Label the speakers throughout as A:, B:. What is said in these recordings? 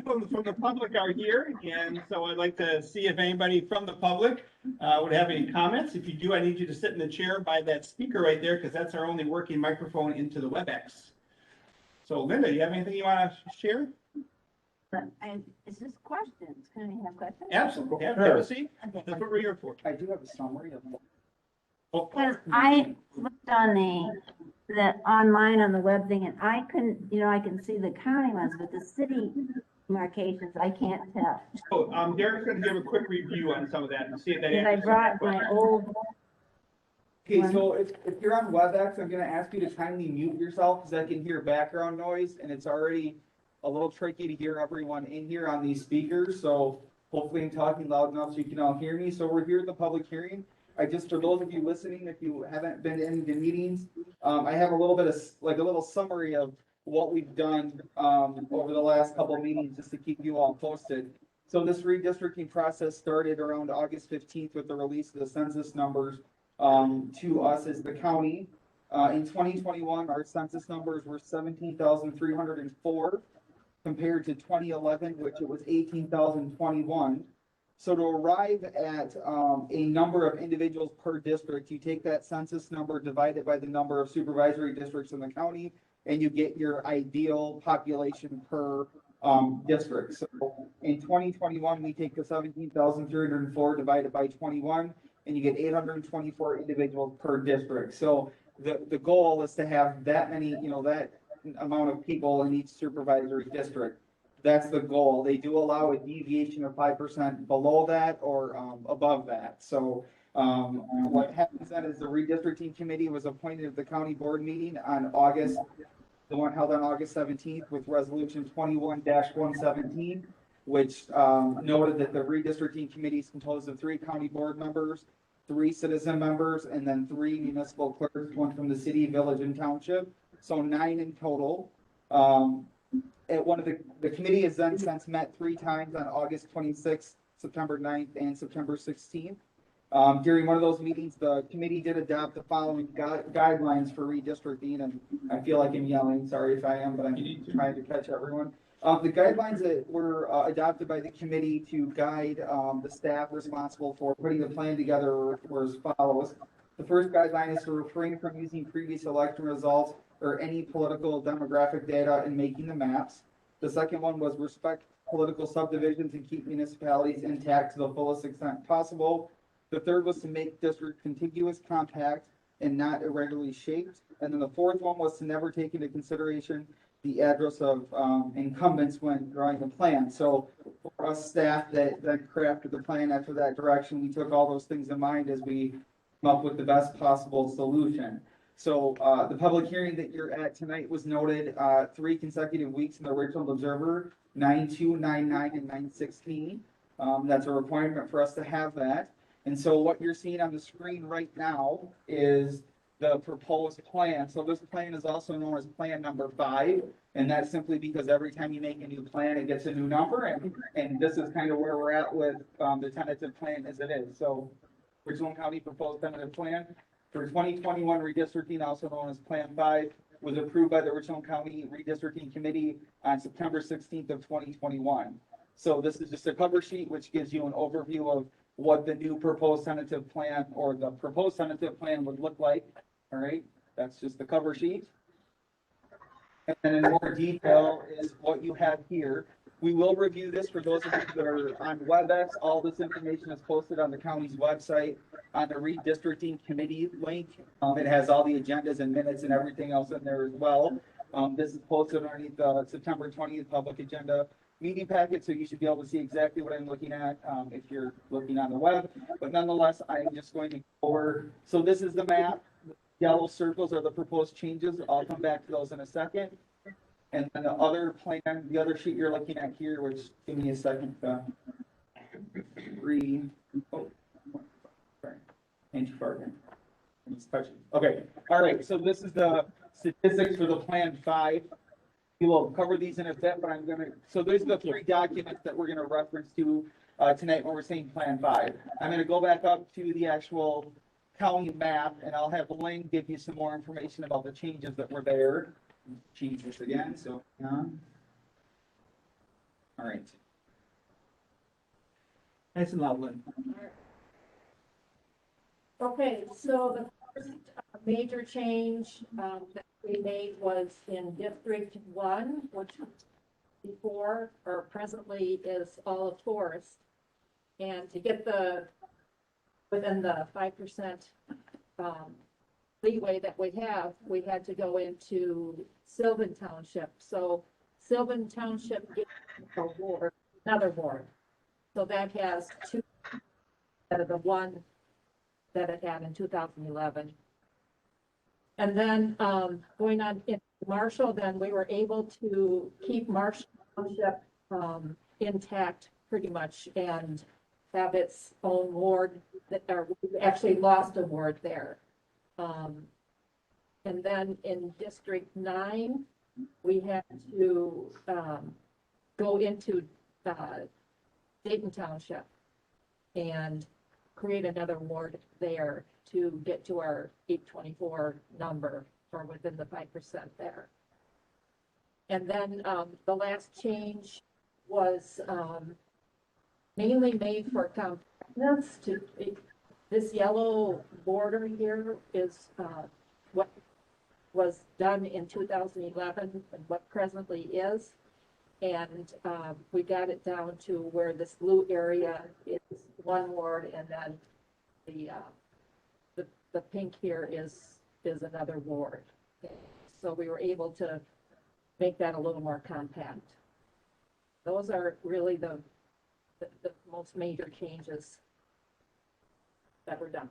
A: from the public are here, and so I'd like to see if anybody from the public would have any comments. If you do, I need you to sit in the chair by that speaker right there, because that's our only working microphone into the WebEx. So Linda, you have anything you want to share?
B: Is this questions? Can we have questions?
A: Absolutely. Have a seat.
B: Okay.
A: That's what we're here for.
C: I do have a summary of.
B: Because I looked on the online on the web thing, and I couldn't, I can see the county ones, but the city markations, I can't tell.
A: So Derek's going to give a quick review on some of that and see if that
B: Because I
A: answers
B: brought
A: that
B: my
A: question.
B: old,
C: Okay, so if you're on WebEx, I'm gonna ask you to kindly mute yourself because I can hear background noise and it's already a little tricky to hear everyone in here on these speakers. So hopefully I'm talking loud enough so you can all hear me. So we're here at the public hearing. For those of you listening, if you haven't been to any of the meetings, I have a little bit of like a little summary of what we've done over the last couple of meetings just to keep you all posted. So this redistricting process started around August 15th with the release of the census numbers to us as the county. In 2021, our census numbers were 17,304 compared to 2011, which it was 18,021. So to arrive at a number of individuals per district, you take that census number, divide it by the number of supervisory districts in the county, and you get your ideal population per district. So in 2021, we take the 17,304 divided by 21, and you get 824 individuals per district. So the goal is to have that many, that amount of people in each supervisory district. That's the goal. They do allow a deviation of 5% below that or above that. So what happens then is the redistricting committee was appointed at the county board meeting on the one held on August 17th with resolution 21-117, which noted that the redistricting committee is composed of 3 county board members, 3 citizen members, and then 3 municipal clerks, 1 from the city, village, and township. So 9 in total. At one of the committee has then since met 3 times on August 26th, September 9th, and September 16th. During one of those meetings, the committee did adopt the following guidelines for redistricting, and I feel like I'm yelling, sorry if I am, but I'm trying to catch everyone. The guidelines that were adopted by the committee to guide the staff responsible for putting the plan together were as follows. The first guideline is to refrain from using previous election results or any political demographic data in making the maps. The second one was respect political subdivisions and keep municipalities intact to the fullest extent possible. The third was to make district contiguous, compact, and not irregularly shaped. And then the fourth one was to never take into consideration the address of incumbents when drawing the plan. So for us staff that crafted the plan after that direction, we took all those things in mind as we come up with the best possible solution. So the public hearing that you're at tonight was noted 3 consecutive weeks in the Richland Observer, 9/2, 9/9, and 9/16. That's a requirement for us to have that. And so what you're seeing on the screen right now is the proposed plan. So this plan is also known as plan number 5, and that's simply because every time you make a new plan, it gets a new number, and this is kind of where we're at with the tentative plan as it is. So Richland County proposed tentative plan for 2021 redistricting, also known as Plan 5, was approved by the Richland County Redistricting Committee on September 16th of 2021. So this is just a cover sheet which gives you an overview of what the new proposed tentative plan or the proposed tentative plan would look like. All right, that's just the cover sheet. And then in more detail is what you have here. We will review this for those of you that are on WebEx. All this information is posted on the county's website on the redistricting committee link. It has all the agendas and minutes and everything else in there as well. This is posted underneath the September 20th public agenda meeting packet, so you should be able to see exactly what I'm looking at if you're looking on the web. But nonetheless, I'm just going to go over. So this is the map. The yellow circles are the proposed changes. I'll come back to those in a second. And then the other plan, the other sheet you're looking at here, which give me a second. Ain't too far again. Okay. All right. So this is the statistics for the plan 5. We will cover these in a bit, but so there's the 3 documents that we're gonna reference to tonight when we're saying Plan 5. I'm gonna go back up to the actual county map, and I'll have Lynn give you some more information about the changes that were there. Change this again, so All right.
A: Nice and loud, Lynn.
D: Okay, so the first major change that we made was in District 1, which before or presently is all of Forest. And to get within the 5% leeway that we have, we had to go into Sylvan Township. So Sylvan Township gets another ward. So that has two out of the one that it had in 2011. And then going on in Marshall, then we were able to keep Marshall Township intact pretty much and have its own ward that we actually lost a ward there. And then in District 9, we had to go into Dayton Township and create another ward there to get to our 824 number, or within the 5% there. And then the last change was mainly made for compactness. This yellow border here is what was done in 2011 and what presently is. And we got it down to where this blue area is one ward, and then the pink here is another ward. Okay. So we were able to make that a little more compact. Those are really the most major changes that were done.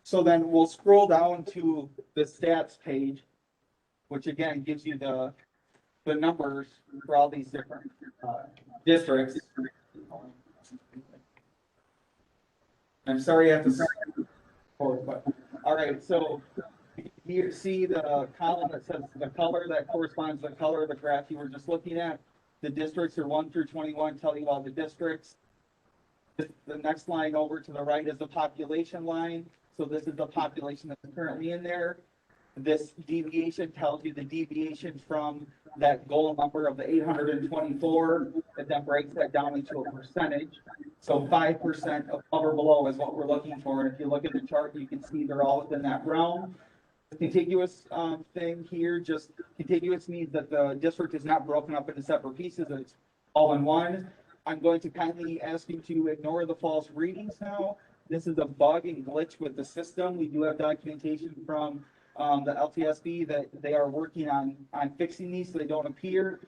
C: So then we'll scroll down to the stats page, which again gives you the numbers for all these different districts. I'm sorry I have to forward, but all right, so you see the column that says the color that corresponds to the color of the graph you were just looking at. The districts are 1 through 21, tell you all the districts. The next line over to the right is the population line. So this is the population that's currently in there. This deviation tells you the deviation from that goal number of the 824. It then breaks that down into a percentage. So 5% above or below is what we're looking for. And if you look at the chart, you can see they're all within that realm. The contiguous thing here, just contiguous means that the district is not broken up into separate pieces. It's all in one. I'm going to kindly ask you to ignore the false readings now. This is a bug and glitch with the system. We do have documentation from the LTSB that they are working on fixing these so they don't appear.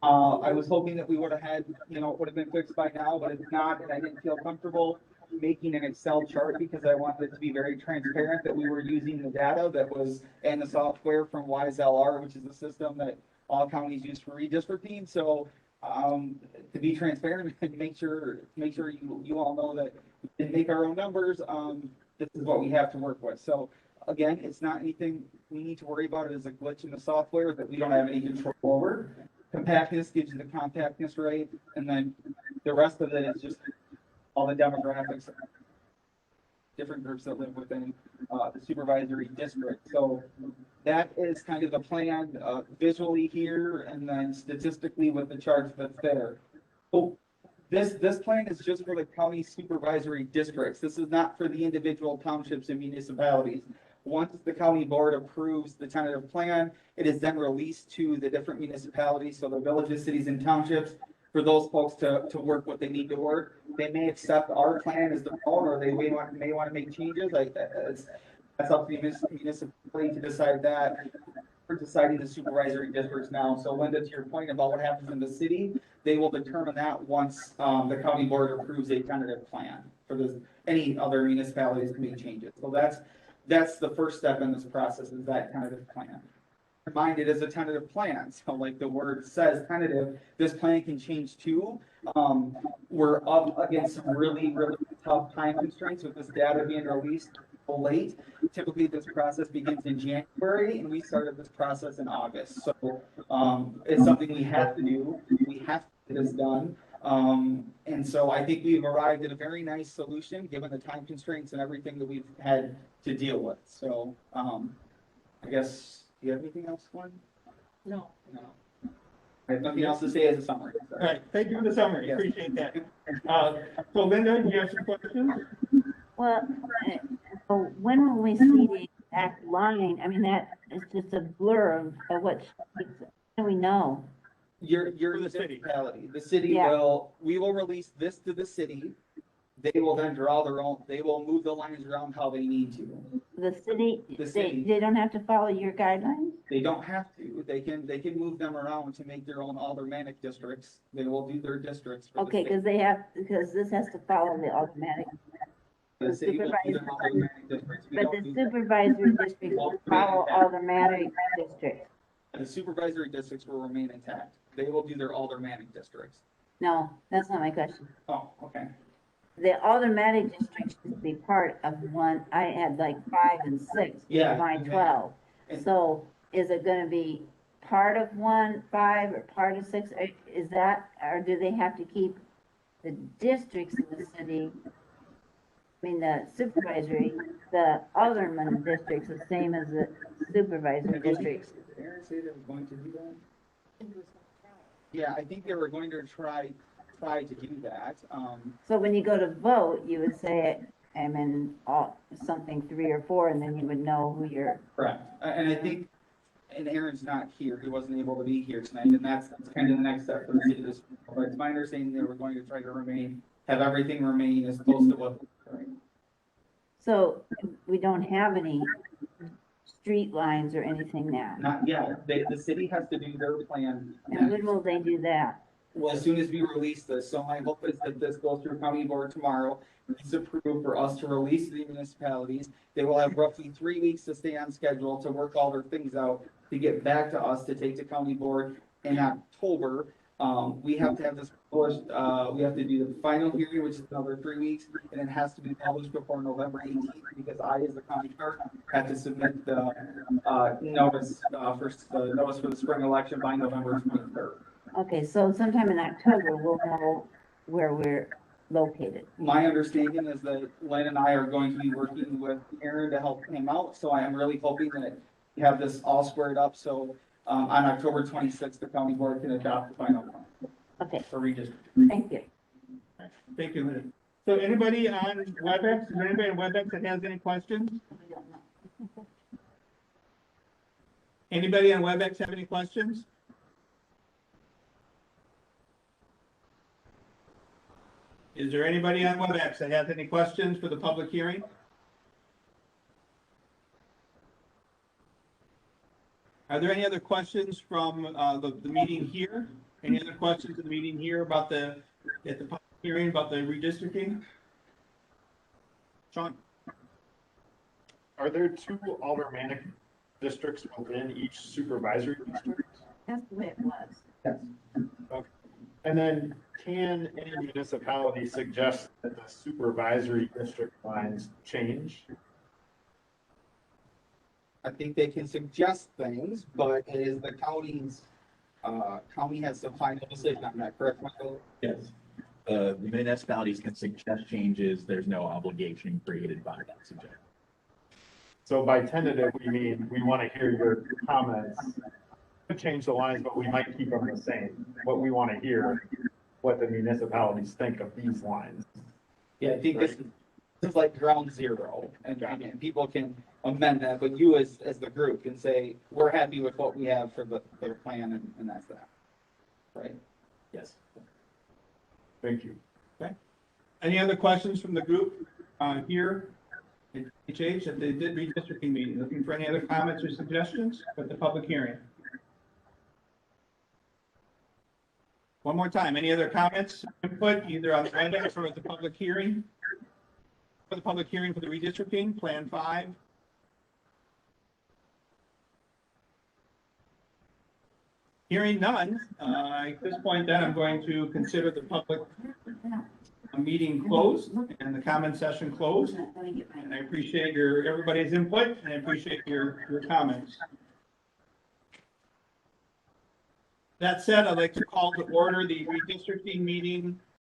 C: I was hoping that we would have had, it would have been fixed by now, but it's not, and I didn't feel comfortable making an Excel chart because I wanted it to be very transparent that we were using the data that was in the software from WiseLR, which is the system that all counties use for redistricting. So to be transparent and make sure you all know that we didn't make our own numbers. This is what we have to work with. So again, it's not anything we need to worry about. It is a glitch in the software that we don't have any control over. Compactness gives you the compactness rate, and then the rest of it is just all the demographics, different groups that live within the supervisory district. So that is kind of the plan visually here, and then statistically with the charts that's there. So this plan is just for the county supervisory districts. This is not for the individual townships and municipalities. Once the county board approves the tentative plan, it is then released to the different municipalities, so the villages, cities, and townships, for those folks to work what they need to work. They may accept our plan as their own, or they may want to make changes. That's up to the municipality to decide that. We're deciding the supervisory districts now. So Linda, to your point about what happens in the city, they will determine that once the county board approves a tentative plan for any other municipalities to make changes. So that's the first step in this process, is that tentative plan. Mind it is a tentative plan. So like the word says tentative, this plan can change too. We're up against some really, really tough time constraints with this data being released late. Typically this process begins in January, and we started this process in August. So it's something we have to do. We have to get this done. And so I think we've arrived at a very nice solution given the time constraints and everything that we've had to deal with. So I guess you have anything else, Glenn?
D: No.
C: No. I have nothing else to say as a summary.
A: All right, thank you for the summary,
C: Yes.
A: appreciate that. So Linda, do you have some questions?
B: Well, so when will we see the exact line? I mean, that is just a blur of what, how do we know?
C: Your
A: For the city.
C: municipality, the city
B: Yeah.
C: we will release this to the city. They will then draw their own, they will move the lines around how they need to.
B: The city,
C: The city.
B: they don't have to follow your guidelines?
C: They don't have to, they can move them around to make their own aldermanic districts. They will do their districts for the
B: Okay,
C: state.
B: because this has to follow the automatic,
C: The city will do their
B: supervisor-
C: aldermanic districts. We
B: but
C: don't
B: the
C: do that.
B: supervisory districts will follow automatic districts.
C: The supervisory districts will remain intact. They will do their aldermanic districts.
B: No, that's not my question.
C: Oh, okay.
B: The automatic districts should be part of one, I had like 5 and 6,
C: Yeah,
B: my
C: you have.
B: 12.
C: And-
B: So is it gonna be part of 1, 5, or part of 6? Is that, or do they have to keep the districts in the city? I mean, the supervisory, the alderman districts, the same as the supervisory districts.
C: Did Aaron say they were going to do that? Yeah, I think they were going to try to do that.
B: So when you go to vote, you would say, I'm in something 3 or 4, and then you would know who you're,
C: Correct. And I think, and Aaron's not here, he wasn't able to be here tonight, and that's kind of the next step for the city. But it's my understanding they were going to try to have everything remain as close to what.
B: so we don't have any street lines or anything now.
C: Not yet. The city has to do their plan.
B: And when will they do that?
C: Well, as soon as we release this, so my hope is that this goes through county board tomorrow. It's approved for us to release the municipalities. They will have roughly 3 weeks to stay on schedule to work all their things out, to get back to us, to take to county board in October. We have to have this published, we have to do the final hearing, which is another 3 weeks, and it has to be published before November 18th, because I, as the county clerk, have to submit the, notice for the spring election by November 23rd.
B: Okay, so sometime in October, we'll know where we're located.
C: My understanding is that Len and I are going to be working with Aaron to help him out, so I am really hoping that we have this all squared up, so, on October 26th, the county board can adopt the final plan
B: Okay,
C: for redistricting.
B: thank you.
A: Thank you, Linda. So anybody on WebEx, is there anybody on WebEx that has any questions?
B: We don't know.
A: Anybody on WebEx have any questions? Is there anybody on WebEx that has any questions for the public hearing? Are there any other questions from the meeting here? Any other questions in the meeting here about at the public hearing about the redistricting? Sean?
E: Are there 2 aldermanic districts within each supervisory district?
B: That's the way it was.
C: Yes.
E: And then can any municipality suggest that the supervisory district lines change?
C: I think they can suggest things, but it is the county's, county has the final decision on that, correct, Michael?
F: Yes. The municipalities can suggest changes. There's no obligation created by that suggestion.
E: So by tentative, we mean we want to hear your comments. Could change the lines, but we might keep them the same. What we want to hear, what the municipalities think of these lines.
C: Yeah, I think this is like ground zero, and people can amend that, but you as the group can say, we're happy with what we have for the plan, and that's that. Right?
F: Yes.
E: Thank you.
A: Any other questions from the group here at HH at the redistricting meeting? Looking for any other comments or suggestions at the public hearing? One more time, any other comments, input, either on the agenda or at the public hearing? For the public hearing for the redistricting, Plan 5? Hearing none, at this point then, I'm going to consider the public meeting closed and the comment session closed.
B: Let me get my.
A: And I appreciate everybody's input, and I appreciate your comments. That said, I'd like to call to order the redistricting meeting